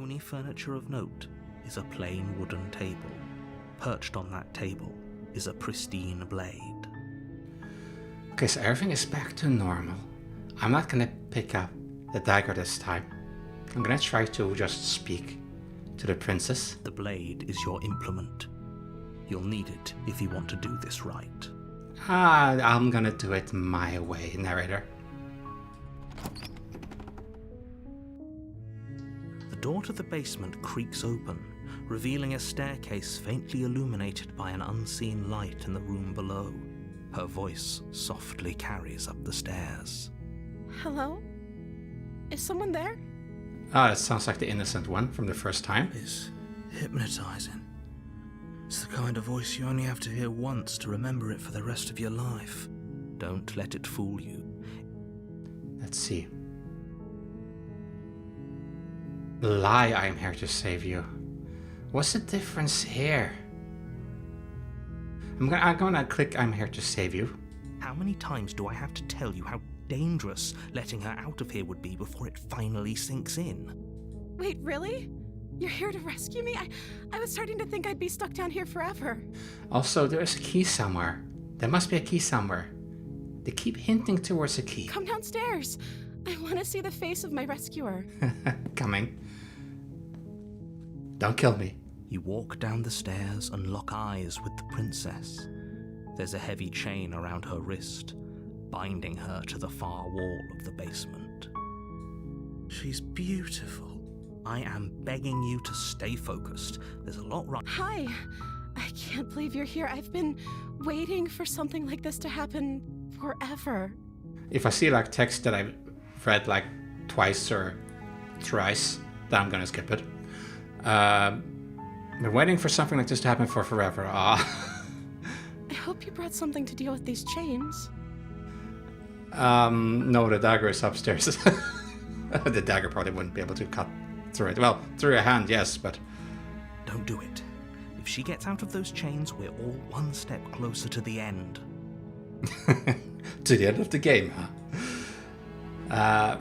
only furniture of note is a plain wooden table. Perched on that table is a pristine blade. Okay, so everything is back to normal. I'm not gonna pick up the dagger this time. I'm gonna try to just speak to the princess. The blade is your implement. You'll need it if you want to do this right. I'm gonna do it my way, narrator. The door to the basement creaks open, revealing a staircase faintly illuminated by an unseen light in the room below. Her voice softly carries up the stairs. Hello? Is someone there? Ah, that sounds like the innocent one from the first time. It's hypnotizing. It's the kind of voice you only have to hear once to remember it for the rest of your life. Don't let it fool you. Let's see. Lie, I am here to save you. What's the difference here? I'm gonna click I'm here to save you. How many times do I have to tell you how dangerous letting her out of here would be before it finally sinks in? Wait, really? You're here to rescue me? I was starting to think I'd be stuck down here forever. Also, there's a key somewhere. There must be a key somewhere. They keep hinting towards a key. Come downstairs. I want to see the face of my rescuer. Coming. Don't kill me. You walk down the stairs and lock eyes with the princess. There's a heavy chain around her wrist, binding her to the far wall of the basement. She's beautiful. I am begging you to stay focused. There's a lot right. Hi. I can't believe you're here. I've been waiting for something like this to happen forever. If I see like text that I've read like twice or thrice, then I'm gonna skip it. Been waiting for something like this to happen for forever. Ah. I hope you brought something to deal with these chains. No, the dagger is upstairs. The dagger probably wouldn't be able to cut through it. Well, through your hand, yes, but... Don't do it. If she gets out of those chains, we're all one step closer to the end. To the end of the game, huh?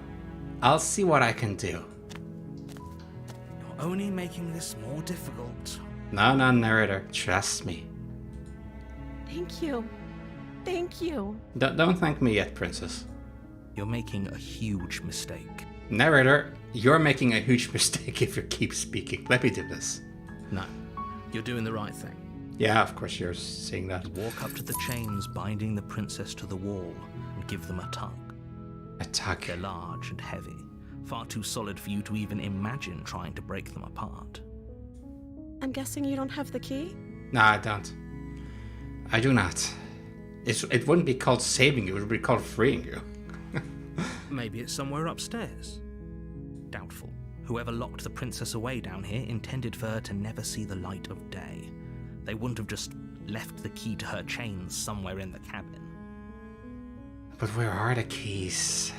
I'll see what I can do. You're only making this more difficult. No, narrator. Trust me. Thank you. Thank you. Don't thank me yet, princess. You're making a huge mistake. Narrator, you're making a huge mistake if you keep speaking. Let me do this. No, you're doing the right thing. Yeah, of course you're seeing that. You walk up to the chains binding the princess to the wall and give them a tug. A tug. They're large and heavy, far too solid for you to even imagine trying to break them apart. I'm guessing you don't have the key? No, I don't. I do not. It wouldn't be called saving you, it would be called freeing you. Maybe it's somewhere upstairs. Doubtful. Whoever locked the princess away down here intended for her to never see the light of day. They wouldn't have just left the key to her chains somewhere in the cabin. But where are the keys?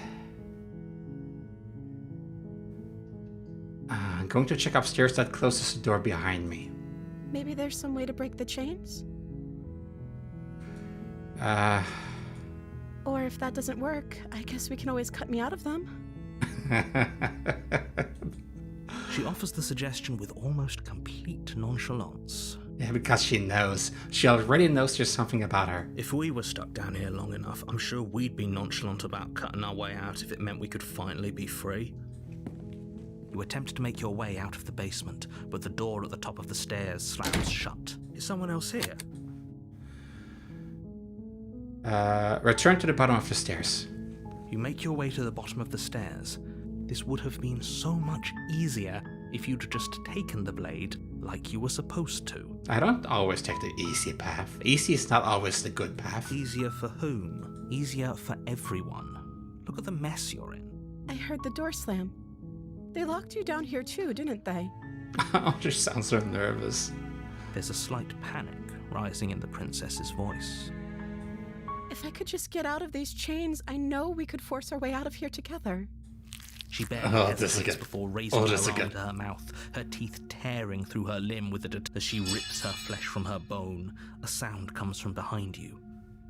I'm going to check upstairs. That closes the door behind me. Maybe there's some way to break the chains? Or if that doesn't work, I guess we can always cut me out of them. She offers the suggestion with almost complete nonchalance. Yeah, because she knows. She already knows there's something about her. If we were stuck down here long enough, I'm sure we'd be nonchalant about cutting our way out if it meant we could finally be free. You attempt to make your way out of the basement, but the door at the top of the stairs slams shut. Is someone else here? Return to the bottom of the stairs. You make your way to the bottom of the stairs. This would have been so much easier if you'd just taken the blade like you were supposed to. I don't always take the easy path. Easy is not always the good path. Easier for whom? Easier for everyone. Look at the mess you're in. I heard the door slam. They locked you down here too, didn't they? Oh, she sounds so nervous. There's a slight panic rising in the princess's voice. If I could just get out of these chains, I know we could force our way out of here together. She barely hesitates before raising her arm to her mouth, her teeth tearing through her limb with it as she rips her flesh from her bone. A sound comes from behind you,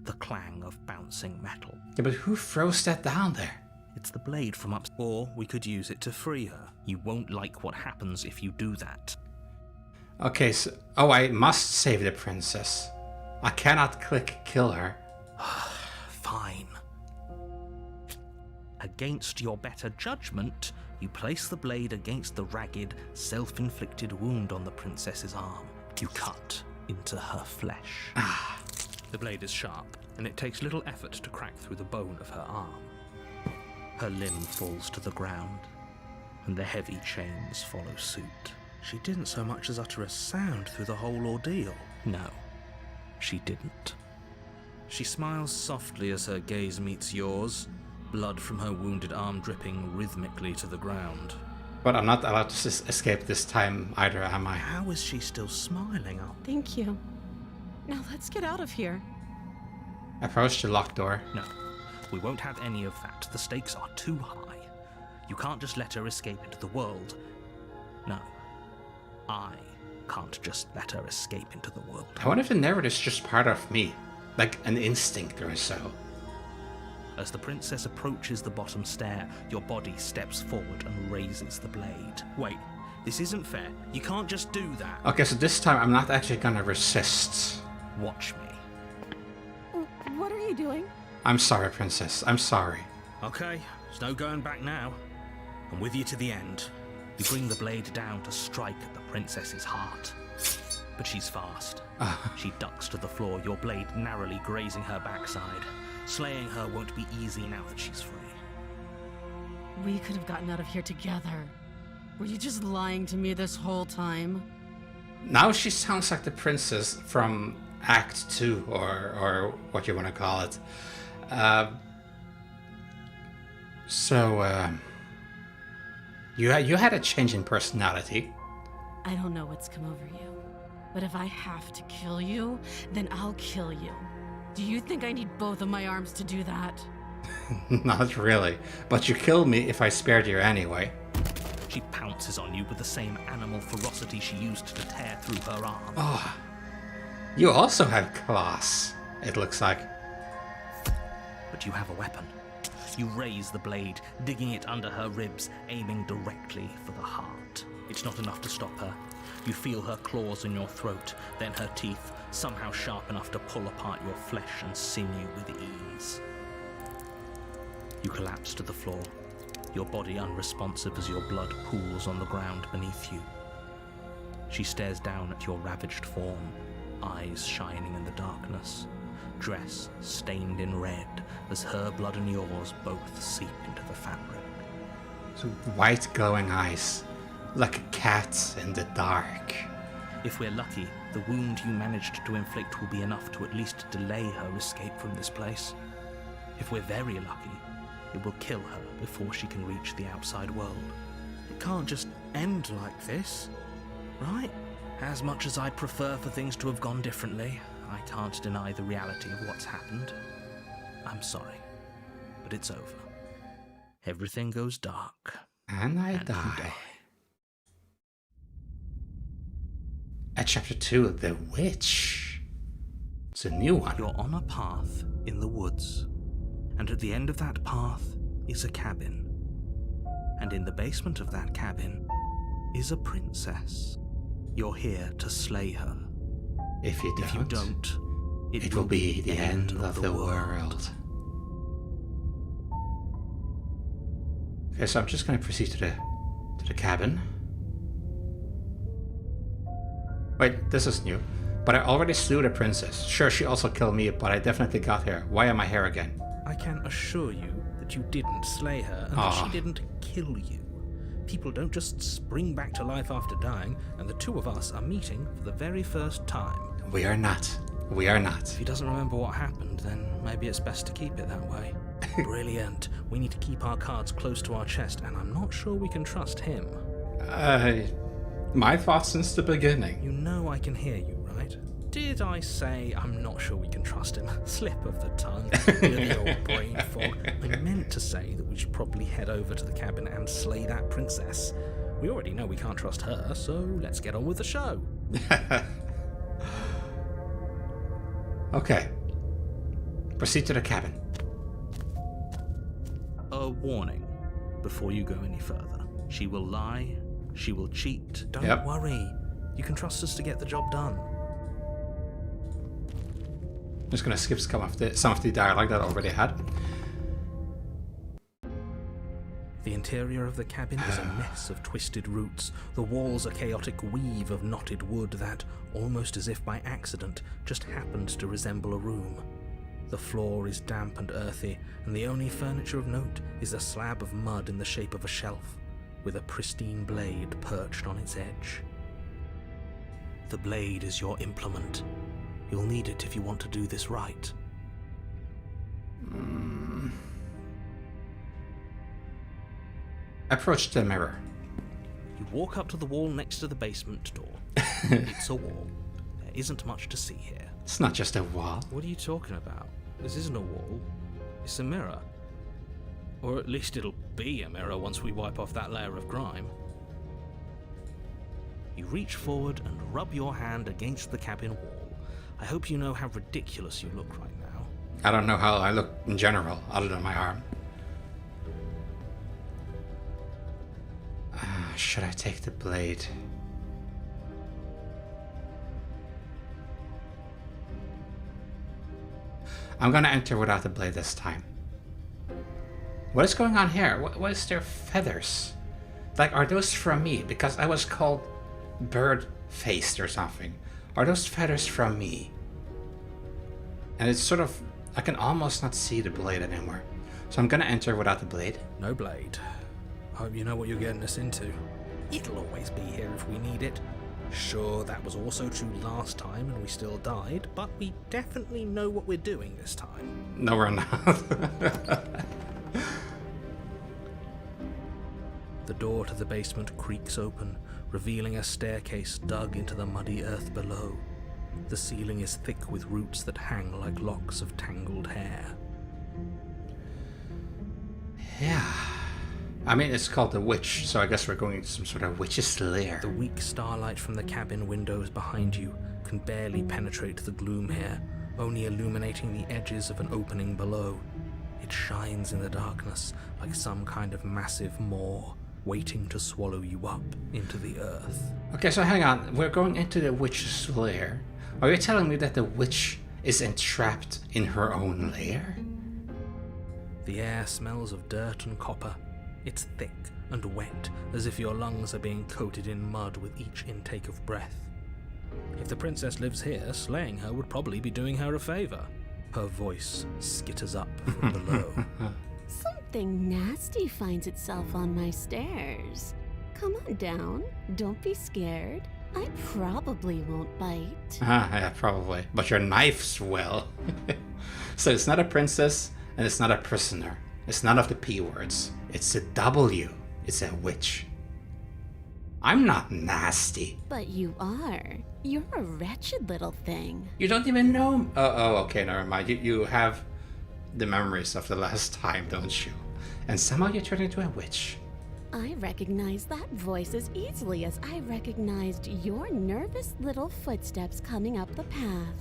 the clang of bouncing metal. Yeah, but who throws that down there? It's the blade from up, or we could use it to free her. You won't like what happens if you do that. Okay, so... Oh, I must save the princess. I cannot click kill her. Fine. Against your better judgment, you place the blade against the ragged, self-inflicted wound on the princess's arm. You cut into her flesh. The blade is sharp, and it takes little effort to crack through the bone of her arm. Her limb falls to the ground, and the heavy chains follow suit. She didn't so much as utter a sound through the whole ordeal. No, she didn't. She smiles softly as her gaze meets yours, blood from her wounded arm dripping rhythmically to the ground. But I'm not allowed to escape this time either, am I? How is she still smiling? Thank you. Now let's get out of here. Approach the locked door. No, we won't have any of that. The stakes are too high. You can't just let her escape into the world. No, I can't just let her escape into the world. I wonder if the narrative is just part of me. Like an instinct or so. As the princess approaches the bottom stair, your body steps forward and raises the blade. Wait, this isn't fair. You can't just do that. Okay, so this time I'm not actually gonna resist. Watch me. What are you doing? I'm sorry, princess. I'm sorry. Okay, there's no going back now. I'm with you to the end. You bring the blade down to strike at the princess's heart. But she's fast. She ducks to the floor, your blade narrowly grazing her backside. Slaying her won't be easy now that she's free. We could have gotten out of here together. Were you just lying to me this whole time? Now she sounds like the princess from Act 2, or what you want to call it. You had a change in personality. I don't know what's come over you, but if I have to kill you, then I'll kill you. Do you think I need both of my arms to do that? Not really, but you killed me if I spared you anyway. She pounces on you with the same animal ferocity she used to tear through her arm. Oh, you also have class, it looks like. But you have a weapon. You raise the blade, digging it under her ribs, aiming directly for the heart. It's not enough to stop her. You feel her claws in your throat, then her teeth, somehow sharp enough to pull apart your flesh and sinew with ease. You collapse to the floor, your body unresponsive as your blood pools on the ground beneath you. She stares down at your ravaged form, eyes shining in the darkness, dress stained in red as her blood and yours both seep into the fabric. So white glowing eyes, like a cat in the dark. If we're lucky, the wound you managed to inflict will be enough to at least delay her escape from this place. If we're very lucky, it will kill her before she can reach the outside world. It can't just end like this, right? As much as I'd prefer for things to have gone differently, I can't deny the reality of what's happened. I'm sorry, but it's over. Everything goes dark. And I you die. At chapter 2, The Witch. It's a new one. You're on a path in the woods, and at the end of that path is a cabin. And in the basement of that cabin is a princess. You're here to slay her. If you don't, it will be the end of the world. Okay, so I'm just going to proceed to the cabin. Wait, this is new. But I already slew the princess. Sure, she also killed me, but I definitely got her. Why am I here again? I can assure you that you didn't slay her and that she didn't kill you. People don't just spring back to life after dying, and the two of us are meeting for the very first time. We are not. We are not. If he doesn't remember what happened, then maybe it's best to keep it that way. Brilliant. We need to keep our cards close to our chest, and I'm not sure we can trust him. My thoughts since the beginning. You know I can hear you, right? Did I say I'm not sure we can trust him? Slip of the tongue. Really old brain fog. I meant to say that we should probably head over to the cabin and slay that princess. We already know we can't trust her, so let's get on with the show. Okay. Proceed to the cabin. a warning before you go any further. She will lie, she will cheat. Don't worry. You can trust us to get the job done. I'm just gonna skip some of the dialogue that I already had. The interior of the cabin is a mess of twisted roots. The walls a chaotic weave of knotted wood that, almost as if by accident, just happened to resemble a room. The floor is damp and earthy, and the only furniture of note is a slab of mud in the shape of a shelf, with a pristine blade perched on its edge. The blade is your implement. You'll need it if you want to do this right. Approach the mirror. You walk up to the wall next to the basement door. It's a wall. There isn't much to see here. It's not just a wall. What are you talking about? This isn't a wall. It's a mirror. Or at least it'll be a mirror once we wipe off that layer of grime. You reach forward and rub your hand against the cabin wall. I hope you know how ridiculous you look right now. I don't know how I look in general, other than my arm. Should I take the blade? I'm gonna enter without the blade this time. What is going on here? What is their feathers? Like, are those from me? Because I was called bird-faced or something. Are those feathers from me? And it's sort of... I can almost not see the blade anymore. So I'm gonna enter without the blade. No blade. Hope you know what you're getting us into. It'll always be here if we need it. Sure, that was also true last time and we still died, but we definitely know what we're doing this time. No, we're not. The door to the basement creaks open, revealing a staircase dug into the muddy earth below. The ceiling is thick with roots that hang like locks of tangled hair. Yeah. I mean, it's called the Witch, so I guess we're going into some sort of witch's lair. The weak starlight from the cabin windows behind you can barely penetrate the gloom here, only illuminating the edges of an opening below. It shines in the darkness like some kind of massive maw, waiting to swallow you up into the earth. Okay, so hang on. We're going into the witch's lair. Are you telling me that the witch is entrapped in her own lair? The air smells of dirt and copper. It's thick and wet, as if your lungs are being coated in mud with each intake of breath. If the princess lives here, slaying her would probably be doing her a favor. Her voice skitters up from below. Something nasty finds itself on my stairs. Come on down. Don't be scared. I probably won't bite. Yeah, probably. But your knives will. So it's not a princess, and it's not a prisoner. It's none of the P words. It's a W. It's a witch. I'm not nasty. But you are. You're a wretched little thing. You don't even know. Oh, okay, never mind. You have the memories of the last time, don't you? And somehow you turn into a witch. I recognize that voice as easily as I recognized your nervous little footsteps coming up the path.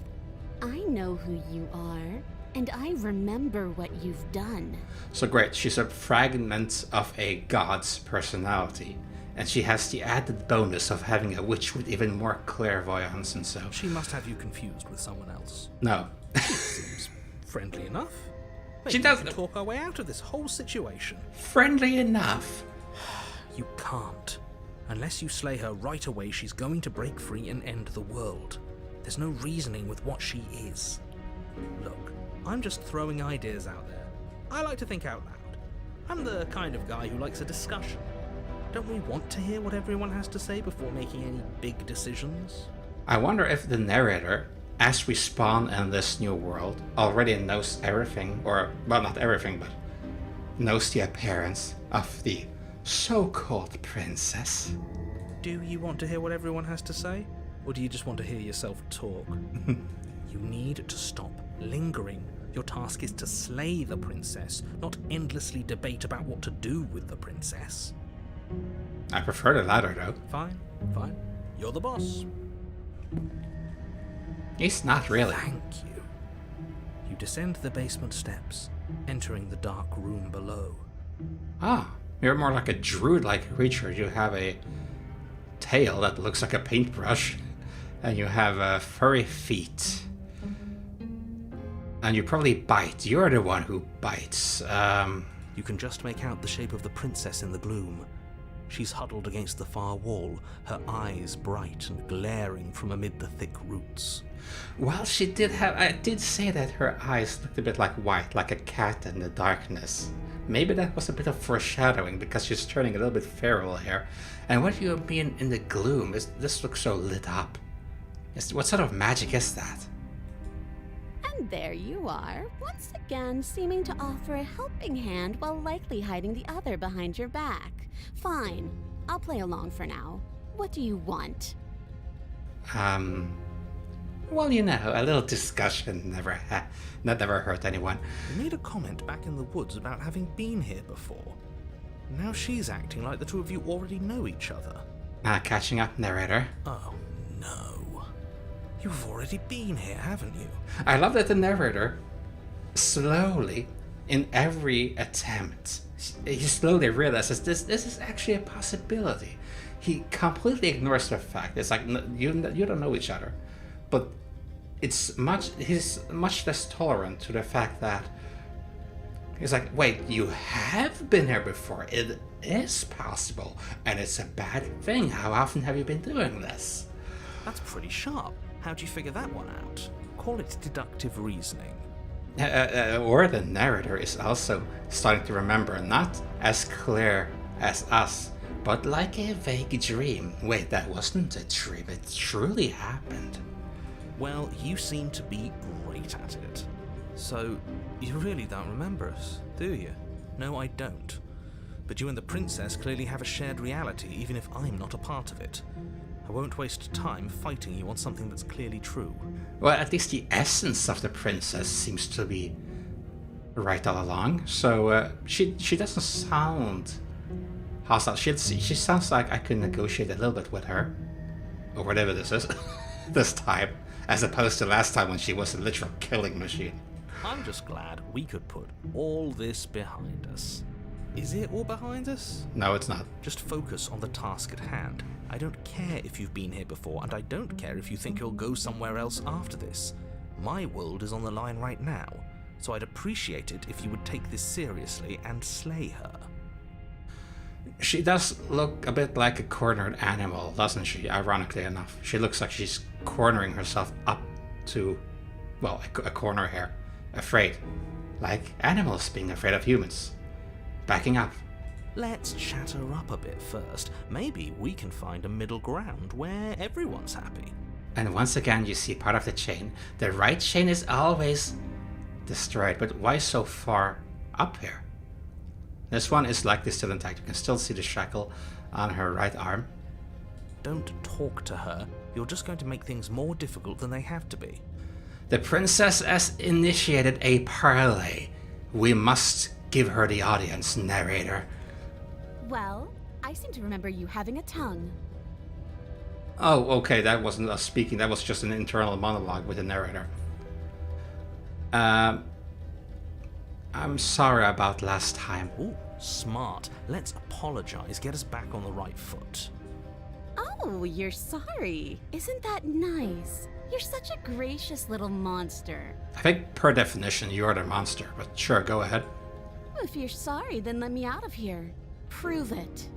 I know who you are, and I remember what you've done. So great, she's a fragment of a god's personality. And she has the added bonus of having a witch with even more clairvoyance and so. She must have you confused with someone else. No. She seems friendly enough. Maybe She we doesn't. can talk our way out of this whole situation. Friendly enough. You can't. Unless you slay her right away, she's going to break free and end the world. There's no reasoning with what she is. Look, I'm just throwing ideas out there. I like to think out loud. I'm the kind of guy who likes a discussion. Don't we want to hear what everyone has to say before making any big decisions? I wonder if the narrator, as we spawn in this new world, already knows everything, or, well, not everything, but knows the appearance of the so-called princess. Do you want to hear what everyone has to say? Or do you just want to hear yourself talk? You need to stop lingering. Your task is to slay the princess, not endlessly debate about what to do with the princess. I prefer the latter, though. Fine. You're the boss. He's not really. Thank you. You descend the basement steps, entering the dark room below. Ah, you're more like a druid-like creature. You have a tail that looks like a paintbrush, and you have furry feet. And you probably bite. You're the one who bites. You can just make out the shape of the princess in the gloom. She's huddled against the far wall, her eyes bright and glaring from amid the thick roots. Well, I did say that her eyes looked a bit like white, like a cat in the darkness. Maybe that was a bit of foreshadowing because she's turning a little bit feral here. And what do you mean in the gloom? This looks so lit up. What sort of magic is that? And there you are, once again seeming to offer a helping hand while likely hiding the other behind your back. Fine, I'll play along for now. What do you want? Well, you know, a little discussion never hurt anyone. You made a comment back in the woods about having been here before. Now she's acting like the two of you already know each other. Catching up, narrator. Oh, no. You've already been here, haven't you? I love that the narrator, slowly, in every attempt, he slowly realizes this is actually a possibility. He completely ignores the fact. It's like, you don't know each other. But he's much less tolerant to the fact that he's like, wait, you have been here before. It is possible, and it's a bad thing. How often have you been doing this? That's pretty sharp. How'd you figure that one out? Call it deductive reasoning. Or the narrator is also starting to remember, not as clear as us, but like a vague dream. Wait, that wasn't a dream. It truly happened. Well, you seem to be great at it. So, you really don't remember us, do you? No, I don't. But you and the princess clearly have a shared reality, even if I'm not a part of it. I won't waste time fighting you on something that's clearly true. Well, at least the essence of the princess seems to be right all along. So, she doesn't sound hostile. She sounds like I could negotiate a little bit with her. Or whatever this is. This time. As opposed to last time when she was a literal killing machine. I'm just glad we could put all this behind us. Is it all behind us? No, it's not. Just focus on the task at hand. I don't care if you've been here before, and I don't care if you think you'll go somewhere else after this. My world is on the line right now, so I'd appreciate it if you would take this seriously and slay her. She does look a bit like a cornered animal, doesn't she? Ironically enough. She looks like she's cornering herself up to, well, a corner here. Afraid. Like animals being afraid of humans. Backing up. Let's chat her up a bit first. Maybe we can find a middle ground where everyone's happy. And once again you see part of the chain. The right chain is always destroyed, but why so far up here? This one is likely still intact. You can still see the shackle on her right arm. Don't talk to her. You're just going to make things more difficult than they have to be. The princess has initiated a parley. We must give her the audience, narrator. Well, I seem to remember you having a tongue. Oh, okay, that wasn't us speaking. That was just an internal monologue with the narrator. I'm sorry about last time. Ooh, smart. Let's apologize. Get us back on the right foot. Oh, you're sorry. Isn't that nice? You're such a gracious little monster. I think per definition you're the monster, but sure, go ahead. If you're sorry, then let me out of here. Prove it.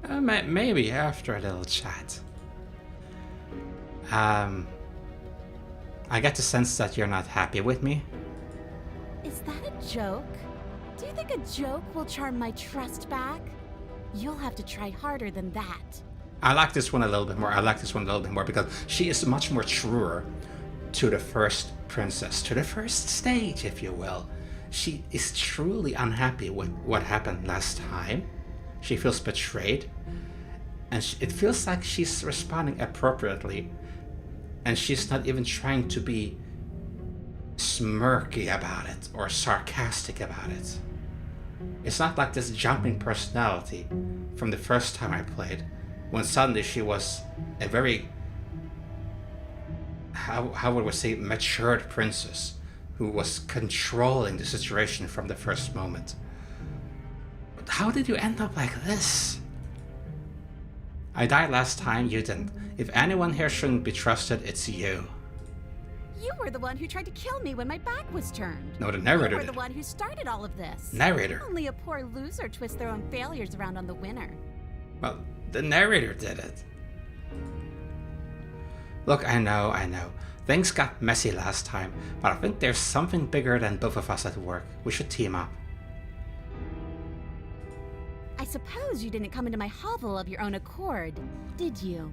Maybe after a little chat. I get the sense that you're not happy with me. Is that a joke? Do you think a joke will charm my trust back? You'll have to try harder than that. I like this one a little bit more. Because she is much more truer to the first princess, to the first stage, if you will. She is truly unhappy with what happened last time. She feels betrayed. And it feels like she's responding appropriately. And she's not even trying to be smirky about it or sarcastic about it. It's not like this jumping personality from the first time I played, when suddenly she was a very, how would we say, matured princess who was controlling the situation from the first moment. how did you end up like this? I died last time, you didn't. If anyone here shouldn't be trusted, it's you. You were the one who tried to kill me when my back was turned. No, the narrator You were did. the one who started all of this. Narrator. Only a poor loser twists their own failures around on the winner. Well, the narrator did it. Look, I know. Things got messy last time, but I think there's something bigger than both of us at work. We should team up. I suppose you didn't come into my hovel of your own accord, did you?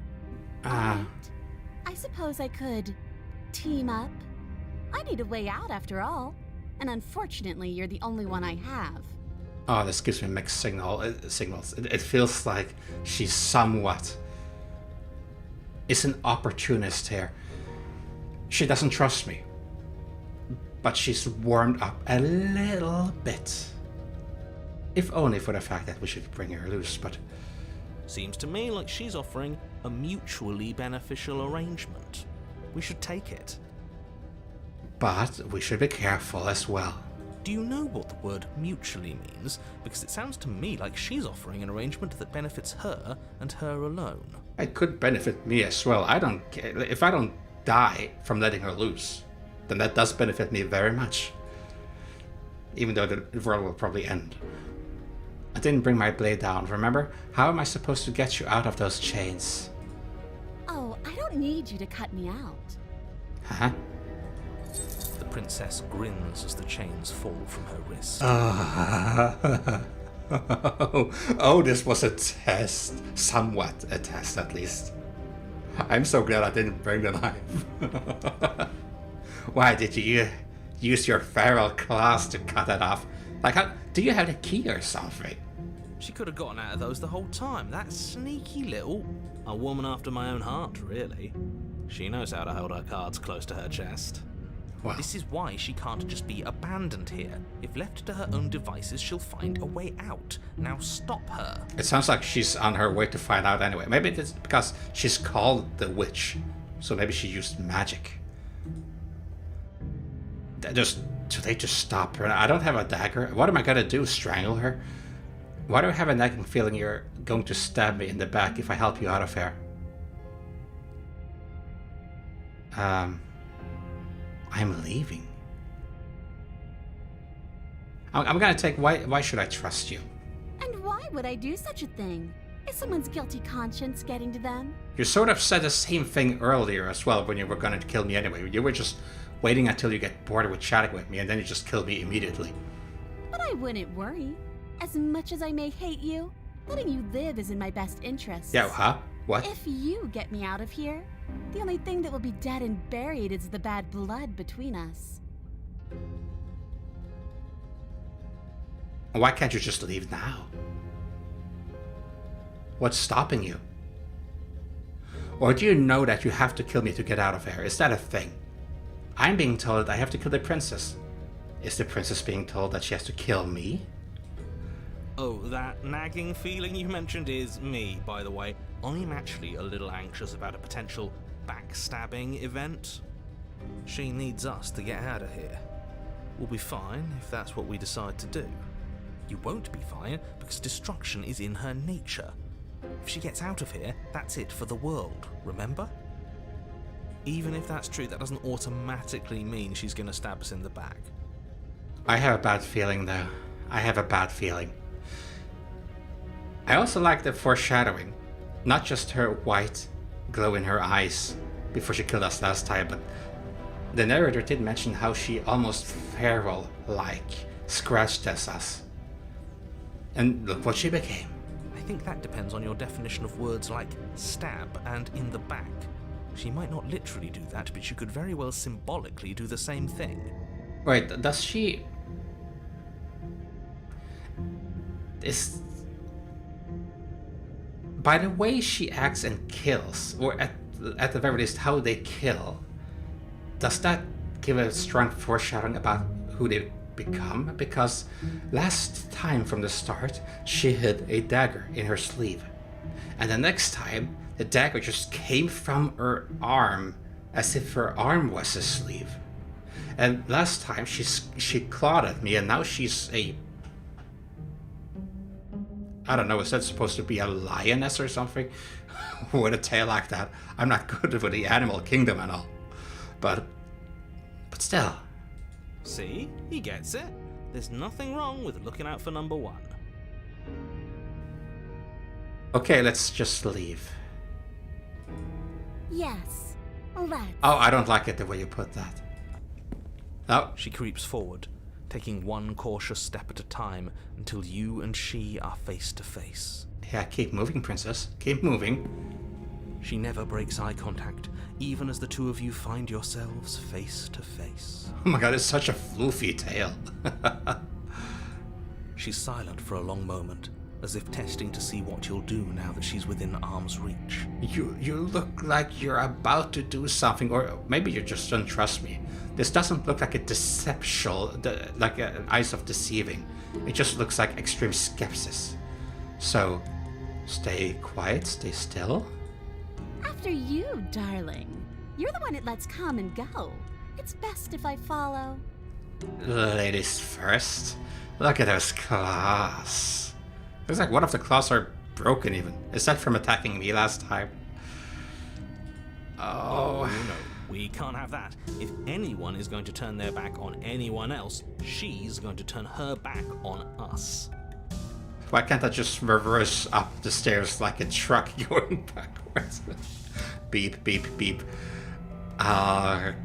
Ah. I suppose I could team up. I need a way out after all. And unfortunately, you're the only one I have. Oh, this gives me mixed signals. It feels like she's somewhat is an opportunist here. She doesn't trust me, but she's warmed up a little bit. If only for the fact that we should bring her loose, but... Seems to me like she's offering a mutually beneficial arrangement. We should take it. But we should be careful as well. Do you know what the word mutually means? Because it sounds to me like she's offering an arrangement that benefits her and her alone. It could benefit me as well. I don't care. If I don't die from letting her loose, then that does benefit me very much. Even though the world will probably end. I didn't bring my blade down, remember? How am I supposed to get you out of those chains? Oh, I don't need you to cut me out. Huh? The princess grins as the chains fall from her wrist. Oh, this was a test. Somewhat a test, at least. I'm so glad I didn't bring the knife. Why did you use your feral claws to cut it off? Like, do you have the key or something? She could have gotten out of those the whole time. That sneaky little... A woman after my own heart, really. She knows how to hold her cards close to her chest. Well, This is why she can't just be abandoned here. If left to her own devices, she'll find a way out. Now stop her. it sounds like she's on her way to find out anyway. Maybe it's because she's called the witch. So maybe she used magic. Should they just stop her? I don't have a dagger. What am I gonna do? Strangle her? Why do I have a nagging feeling you're going to stab me in the back if I help you out of here? I'm leaving. I'm gonna take... Why should I trust you? And why would I do such a thing? Is someone's guilty conscience getting to them? You sort of said the same thing earlier as well when you were gonna kill me anyway. You were just waiting until you get bored with chatting with me and then you just killed me immediately. But I wouldn't worry. As much as I may hate you, letting you live is in my best interest. Yeah, huh? What? If you get me out of here, the only thing that will be dead and buried is the bad blood between us. Why can't you just leave now? What's stopping you? Or do you know that you have to kill me to get out of here? Is that a thing? I'm being told I have to kill the princess. Is the princess being told that she has to kill me? Oh, that nagging feeling you mentioned is me, by the way. I'm actually a little anxious about a potential backstabbing event. She needs us to get out of here. We'll be fine if that's what we decide to do. You won't be fine because destruction is in her nature. If she gets out of here, that's it for the world, remember? Even if that's true, that doesn't automatically mean she's gonna stab us in the back. I have a bad feeling though. I have a bad feeling. I also like the foreshadowing. Not just her white glow in her eyes before she killed us last time, but the narrator did mention how she almost feral-like scratched at us. And look what she became. I think that depends on your definition of words like stab and in the back. She might not literally do that, but she could very well symbolically do the same thing. Wait, does she... By the way she acts and kills, or at the very least how they kill, does that give a strong foreshadowing about who they become? Because last time from the start, she hid a dagger in her sleeve. And the next time, the dagger just came from her arm, as if her arm was a sleeve. And last time, she clawed at me, and now she's a I don't know, is that supposed to be a lioness or something? With a tail like that. I'm not good with the animal kingdom and all. But still. See? He gets it. There's nothing wrong with looking out for number one. Okay, let's just leave. Yes, let's. Oh, I don't like it the way you put that. Oh. She creeps forward, taking one cautious step at a time until you and she are face to face. Yeah, keep moving, princess. Keep moving. She never breaks eye contact, even as the two of you find yourselves face to face. Oh my god, it's such a floofy tail. She's silent for a long moment, as if testing to see what you'll do now that she's within arm's reach. You look like you're about to do something, or maybe you just don't trust me. This doesn't look like a deception, like an eyes of deceiving. It just looks like extreme skepsis. So, stay quiet, stay still. After you, darling. You're the one it lets come and go. It's best if I follow. Ladies first. Look at those claws. Looks like one of the claws are broken even. Is that from attacking me last time? Oh. No, we can't have that. If anyone is going to turn their back on anyone else, she's going to turn her back on us. Why can't I just reverse up the stairs like a truck going backwards? Beep, beep, beep. Okay,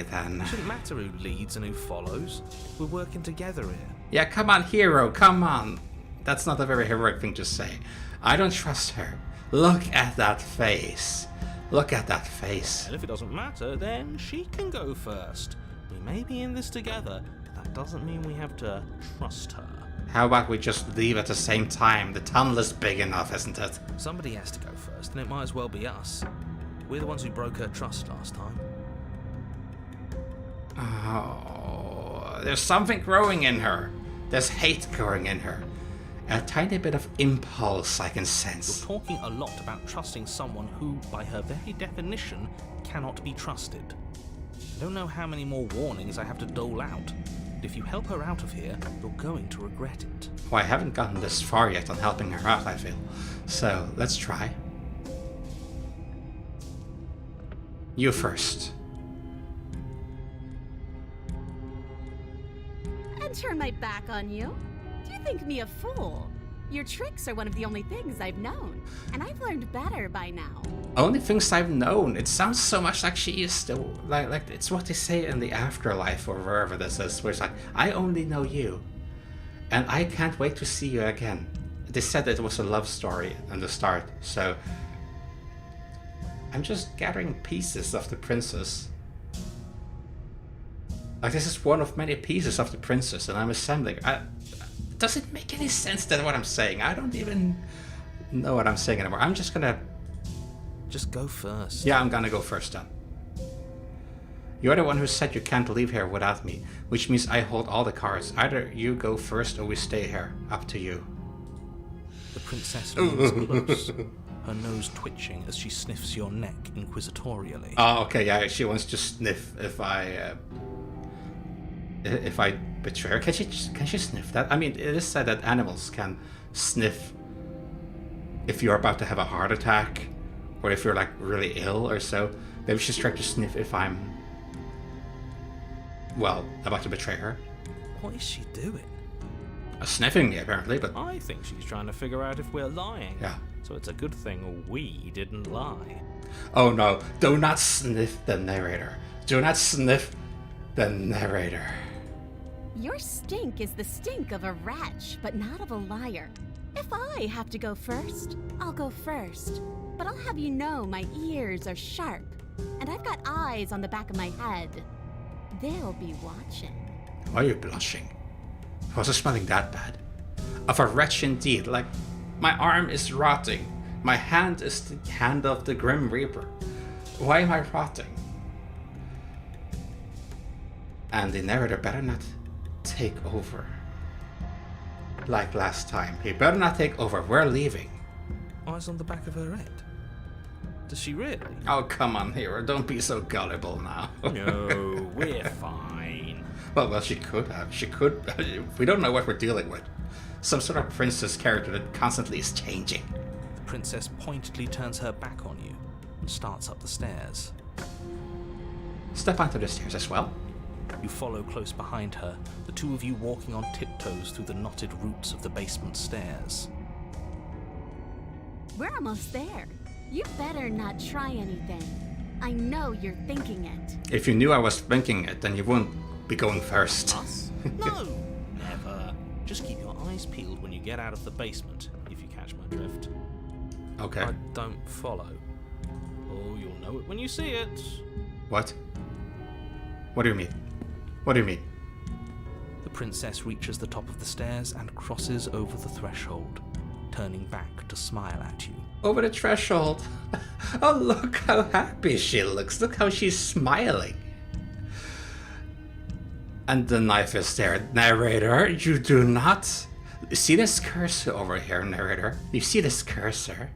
then. It shouldn't matter who leads and who follows. We're working together here. Yeah, come on, hero, come on. That's not a very heroic thing to say. I don't trust her. Look at that face. Look at that face. And if it doesn't matter, then she can go first. We may be in this together, but that doesn't mean we have to trust her. How about we just leave at the same time? The tunnel is big enough, isn't it? Somebody has to go first, and it might as well be us. We're the ones who broke her trust last time. Oh, there's something growing in her. There's hate growing in her. A tiny bit of impulse I can sense. You're talking a lot about trusting someone who, by her very definition, cannot be trusted. I don't know how many more warnings I have to dole out. But if you help her out of here, you're going to regret it. Well, I haven't gotten this far yet on helping her out, I feel. So, let's try. You first. And turn my back on you? Do you think me a fool? Your tricks are one of the only things I've known, and I've learned better by now. Only things I've known. It sounds so much like she is still like it's what they say in the afterlife or wherever this is, where it's like, I only know you, and I can't wait to see you again. They said that it was a love story in the start, so I'm just gathering pieces of the princess. Like, this is one of many pieces of the princess, and I'm assembling. Does it make any sense that what I'm saying? I don't even know what I'm saying anymore. I'm just gonna... Just go first. Yeah, I'm gonna go first then. You're the one who said you can't leave here without me, which means I hold all the cards. Either you go first or we stay here. Up to you. The princess leans close, her nose twitching as she sniffs your neck inquisitorially. Oh, okay, yeah, she wants to sniff if I betray her. Can she sniff that? I mean, it is said that animals can sniff if you're about to have a heart attack, or if you're like really ill or so. Maybe she's trying to sniff if I'm, well, about to betray her. What is she doing? Sniffing me, apparently, but... I think she's trying to figure out if we're lying. Yeah. So it's a good thing we didn't lie. Oh no, do not sniff the narrator. Do not sniff the narrator. Your stink is the stink of a wretch, but not of a liar. If I have to go first, I'll go first. But I'll have you know my ears are sharp, and I've got eyes on the back of my head. They'll be watching. Why are you blushing? Was it smelling that bad? Of a wretch indeed, like my arm is rotting. My hand is the hand of the Grim Reaper. Why am I rotting? And the narrator better not take over. Like last time. He better not take over. We're leaving. Eyes on the back of her head. Does she really? Oh, come on, hero. Don't be so gullible now. No, we're fine. Well, she could have. She could. We don't know what we're dealing with. some sort of princess character that constantly is changing. The princess pointedly turns her back on you and starts up the stairs. Step onto the stairs as well. You follow close behind her, the two of you walking on tiptoes through the knotted roots of the basement stairs. We're almost there. You better not try anything. I know you're thinking it. If you knew I was thinking it, then you wouldn't be going first. Us? No, never. Just keep your eyes peeled when you get out of the basement, if you catch my drift. Okay. I don't follow. Oh, you'll know it when you see it. What? What do you mean? What do you mean? The princess reaches the top of the stairs and crosses over the threshold, turning back to smile at you. Over the threshold. Oh, look how happy she looks. Look how she's smiling. And the knife is there. Narrator, you do not... See this cursor over here, narrator? You see this cursor?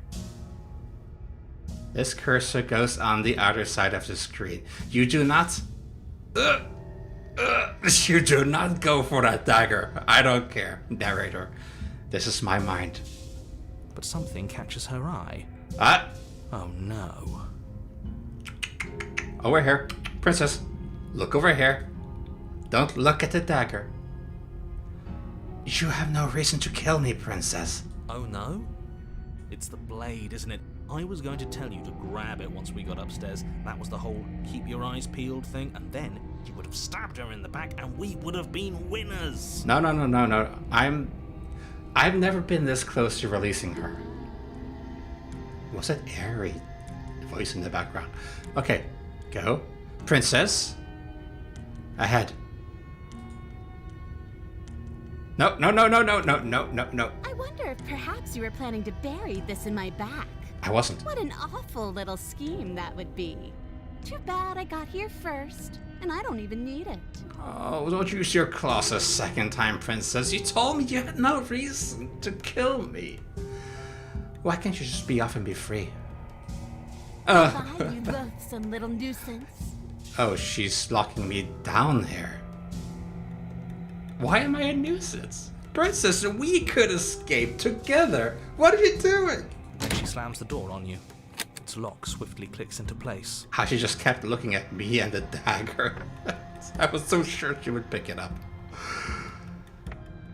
This cursor goes on the other side of the screen. You do not... you do not go for that dagger. I don't care, narrator. This is my mind. But something catches her eye. Ah! Oh no. Over here. Princess, look over here. Don't look at the dagger. You have no reason to kill me, princess. Oh no? It's the blade, isn't it? I was going to tell you to grab it once we got upstairs. That was the whole keep your eyes peeled thing, and then you would have stabbed her in the back and we would have been winners. No. I've never been this close to releasing her. Was that airy voice in the background? Okay, go. Princess. Ahead. No. I wonder if perhaps you were planning to bury this in my back. I wasn't. What an awful little scheme that would be. Too bad I got here first, and I don't even need it. Oh, don't use your claws a second time, princess. You told me you had no reason to kill me. Why can't you just be off and be free? Bye, you loathsome little nuisance. Oh, she's locking me down here. Why am I a nuisance? Princess, we could escape together. What are you doing? Then she slams the door on you. Its lock swiftly clicks into place. How she just kept looking at me and the dagger. I was so sure she would pick it up.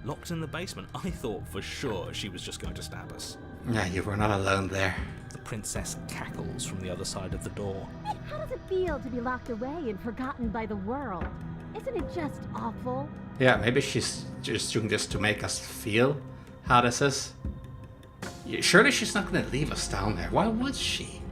Locked in the basement, I thought for sure she was just going to stab us. Yeah, you were not alone there. The princess cackles from the other side of the door. How does it feel to be locked away and forgotten by the world? Isn't it just awful? Yeah, maybe she's just doing this to make us feel how this is. Surely she's not going to leave us down there. Why would she?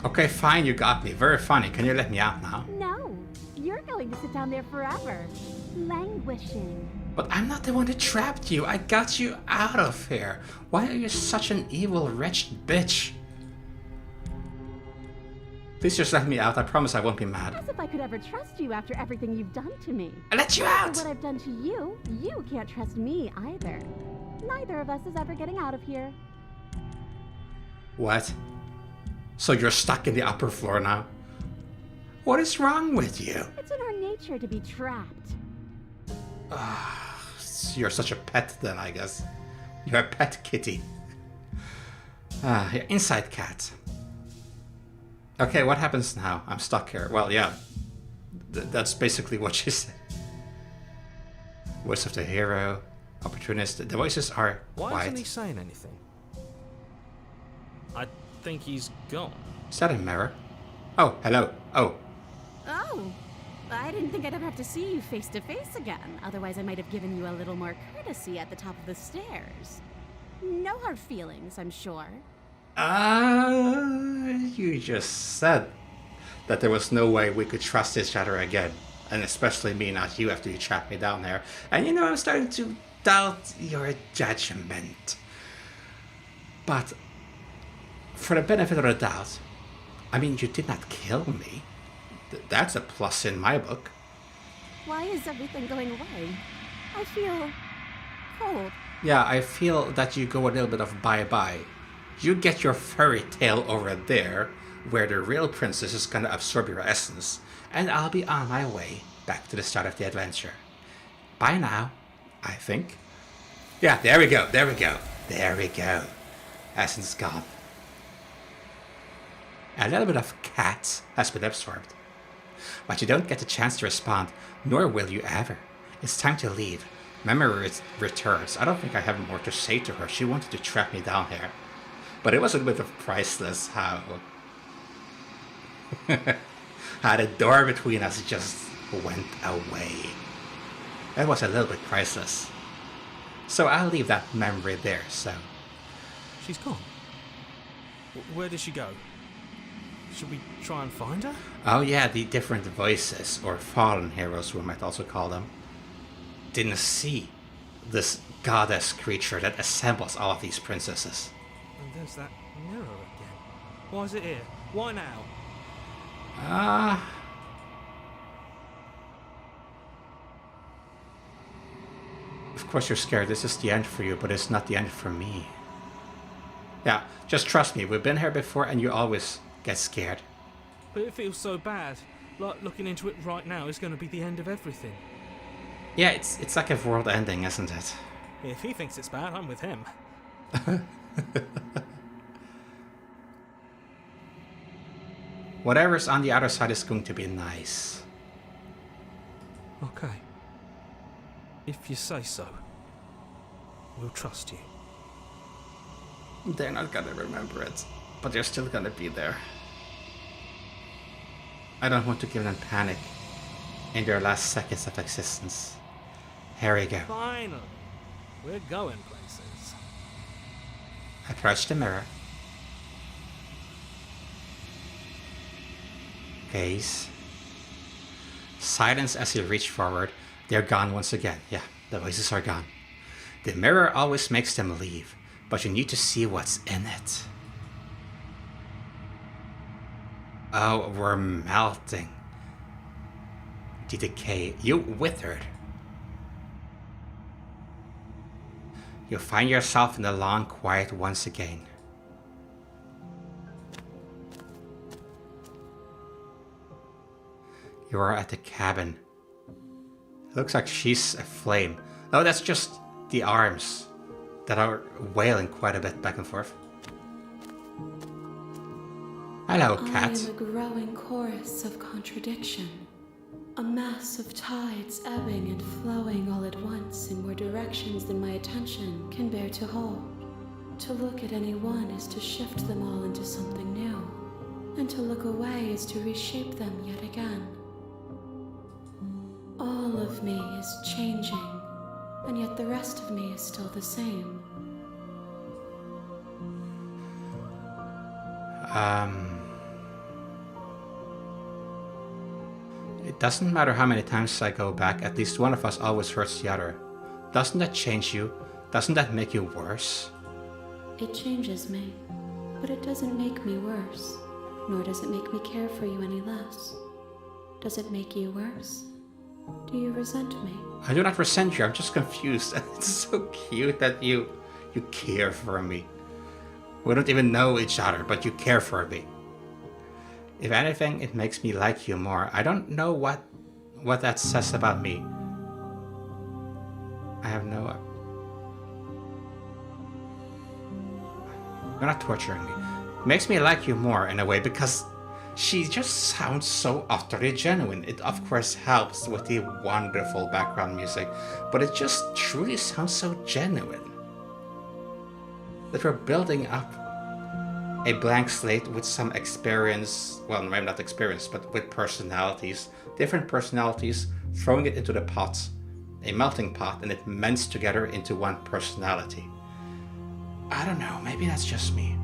Okay, fine, you got me. Very funny. Can you let me out now? No, you're going to sit down there forever, languishing. But I'm not the one that trapped you. I got you out of here. Why are you such an evil, wretched bitch? Please just let me out. I promise I won't be mad. As if I could ever trust you after everything you've done to me. I let you After out! what I've done to you, you can't trust me either. Neither of us is ever getting out of here. What? So you're stuck in the upper floor now? What is wrong with you? It's in our nature to be trapped. You're such a pet then, I guess. You're a pet kitty. You're inside cat. Okay, what happens now? I'm stuck here. Well, yeah. That's basically what she said. Voice of the hero, opportunist. The voices are Why isn't he white. saying anything? I think he's gone. Is that a mirror? Oh, hello. Oh, Oh, I didn't think I'd ever have to see you face to face again. Otherwise, I might have given you a little more courtesy at the top of the stairs. No hard feelings, I'm sure. You just said that there was no way we could trust each other again. And especially me, not you, after you trapped me down there. And you know, I'm starting to doubt your judgment. But for the benefit of the doubt, I mean, you did not kill me. That's a plus in my book. Why is everything going away? I feel cold. Yeah, I feel that you go a little bit of bye-bye. You get your furry tail over there, where the real princess is gonna absorb your essence, and I'll be on my way back to the start of the adventure. Bye now, I think. Yeah, there we go. Essence gone. A little bit of cat has been absorbed. But you don't get the chance to respond, nor will you ever. It's time to leave. Memory returns. I don't think I have more to say to her. She wanted to trap me down here. But it was a bit of priceless how the door between us just went away. That was a little bit priceless. So I'll leave that memory there, so. She's gone. Where did she go? Should we try and find her? Oh yeah, the different voices, or fallen heroes we might also call them, didn't see this goddess creature that assembles all of these princesses. And there's that mirror again. Why is it here? Why now? Of course you're scared. This is the end for you, but it's not the end for me. Yeah, just trust me. We've been here before and you always get scared. But it feels so bad. Like looking into it right now is going to be the end of everything. Yeah, it's like a world ending, isn't it? If he thinks it's bad, I'm with him. Whatever's on the other side is going to be nice. Okay. If you say so, we'll trust you. They're not gonna remember it, but they're still gonna be there. I don't want to give them panic in their last seconds of existence. Here we go. Finally, we're going places. Approach the mirror. Gaze. Silence as you reach forward. They're gone once again. Yeah, the voices are gone. The mirror always makes them leave, but you need to see what's in it. Oh, we're melting. The decay. You withered. You find yourself in the long quiet once again. You are at the cabin. It looks like she's aflame. Oh, that's just the arms that are wailing quite a bit back and forth. Hello, cat. I am a growing chorus of contradiction. A mass of tides ebbing and flowing all at once in more directions than my attention can bear to hold. To look at any one is to shift them all into something new, and to look away is to reshape them yet again. All of me is changing, and yet the rest of me is still the same. It doesn't matter how many times I go back, at least one of us always hurts the other. Doesn't that change you? Doesn't that make you worse? It changes me, but it doesn't make me worse, nor does it make me care for you any less. Does it make you worse? Do you resent me? I do not resent you, I'm just confused. It's so cute that you care for me. We don't even know each other, but you care for me. If anything, it makes me like you more. I don't know what that says about me. I have no... You're not torturing me. It makes me like you more in a way because she just sounds so utterly genuine. It of course helps with the wonderful background music, but it just truly sounds so genuine. That we're building up a blank slate with some experience, well, maybe not experience, but with personalities, different personalities, throwing it into the pot, a melting pot, and it melts together into one personality. I don't know, maybe that's just me.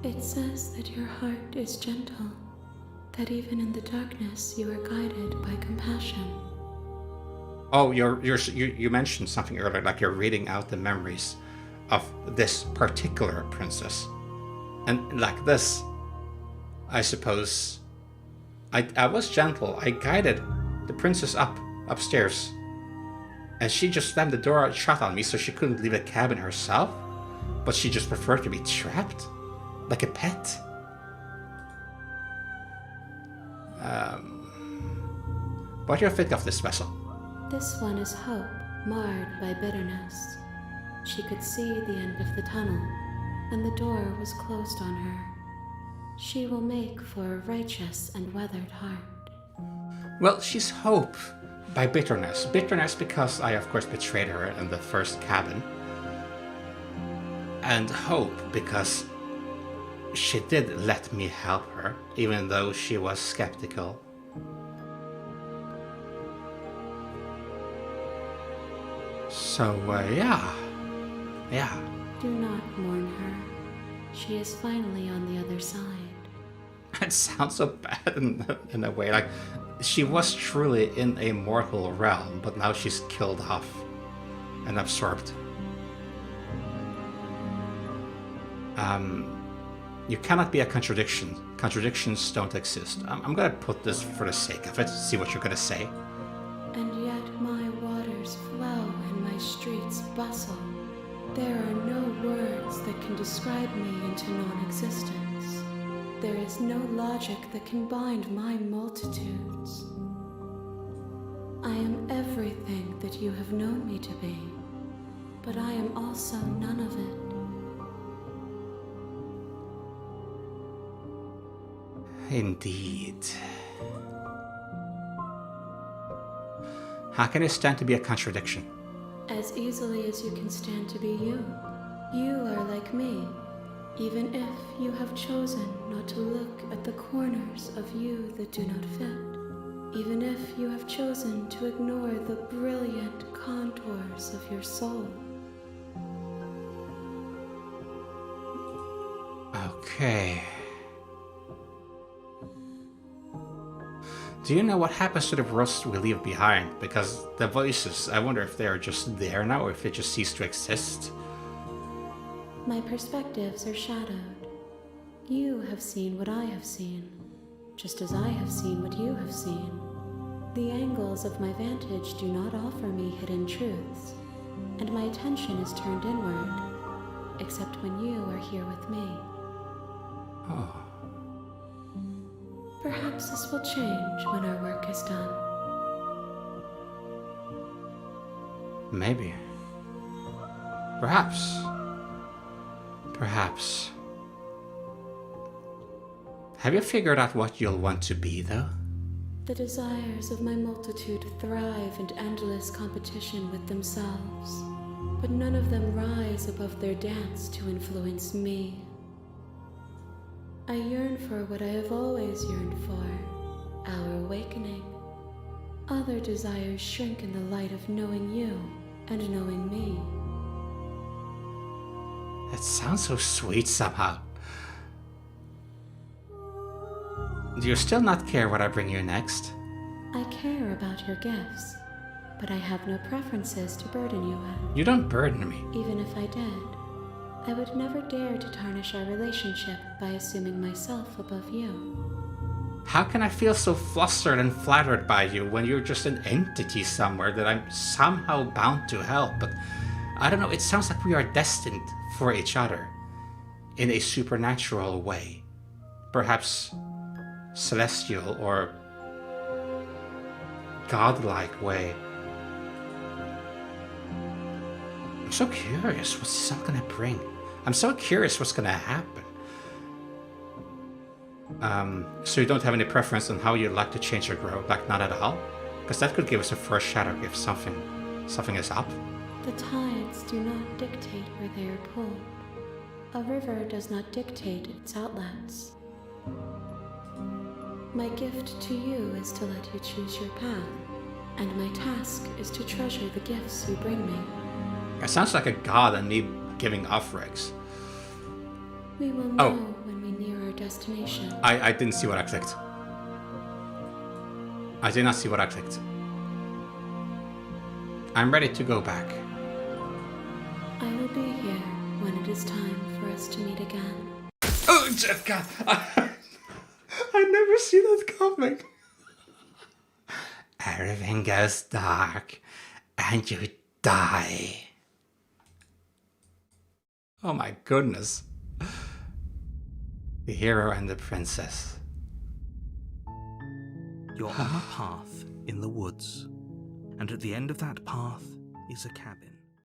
It says that your heart is gentle, that even in the darkness you are guided by compassion. Oh, you mentioned something earlier, like you're reading out the memories of this particular princess. And like this, I suppose, I was gentle. I guided the princess upstairs. And she just slammed the door shut on me so she couldn't leave the cabin herself. but she just preferred to be trapped? Like a pet? What do you think of this vessel? This one is hope, marred by bitterness. She could see the end of the tunnel, and the door was closed on her. She will make for a righteous and weathered heart. Well, she's hope by bitterness. Bitterness because I, of course, betrayed her in the first cabin. And hope because she did let me help her, even though she was skeptical. So, yeah. Do not mourn her. She is finally on the other side. It sounds so bad in a way. Like, she was truly in a mortal realm, but now she's killed off and absorbed. You cannot be a contradiction. Contradictions don't exist. I'm gonna put this for the sake of it, see what you're gonna say. And yet my waters flow and my streets bustle. There are no words that can describe me into non-existence. There is no logic that can bind my multitudes. I am everything that you have known me to be, but I am also none of it. Indeed. How can it stand to be a contradiction? As easily as you can stand to be you. You are like me, even if you have chosen not to look at the corners of you that do not fit. Even if you have chosen to ignore the brilliant contours of your soul. Okay. Do you know what happens to the worlds we leave behind? Because the voices, I wonder if they are just there now or if they just cease to exist. My perspectives are shadowed. You have seen what I have seen, just as I have seen what you have seen. The angles of my vantage do not offer me hidden truths, and my attention is turned inward, except when you are here with me. Oh. Perhaps this will change when our work is done. Maybe. Perhaps. Perhaps. Have you figured out what you'll want to be, though? The desires of my multitude thrive in endless competition with themselves, but none of them rise above their dance to influence me. I yearn for what I have always yearned for, our awakening. Other desires shrink in the light of knowing you and knowing me. It sounds so sweet somehow. Do you still not care what I bring you next? I care about your gifts, but I have no preferences to burden you with. You don't burden me. Even if I did, I would never dare to tarnish our relationship by assuming myself above you. How can I feel so flustered and flattered by you when you're just an entity somewhere that I'm somehow bound to help? But I don't know, it sounds like we are destined for each other in a supernatural way. Perhaps celestial or godlike way. I'm so curious what's this all gonna bring. I'm so curious what's gonna happen. So you don't have any preference on how you'd like to change or grow? Like, not at all? Because that could give us a foreshadow if something is up. The tides do not dictate where they are pulled. A river does not dictate its outlets. My gift to you is to let you choose your path, and my task is to treasure the gifts you bring me. It sounds like a god and me giving offerings. We will know when we near our destination. I didn't see what I clicked. I did not see what I clicked. I'm ready to go back. I will be here when it is time for us to meet again. Oh, God! I never see that coming. Everything goes dark, and you die. Oh my goodness. The hero and the princess. You're on a path in the woods, and at the end of that path is a cabin.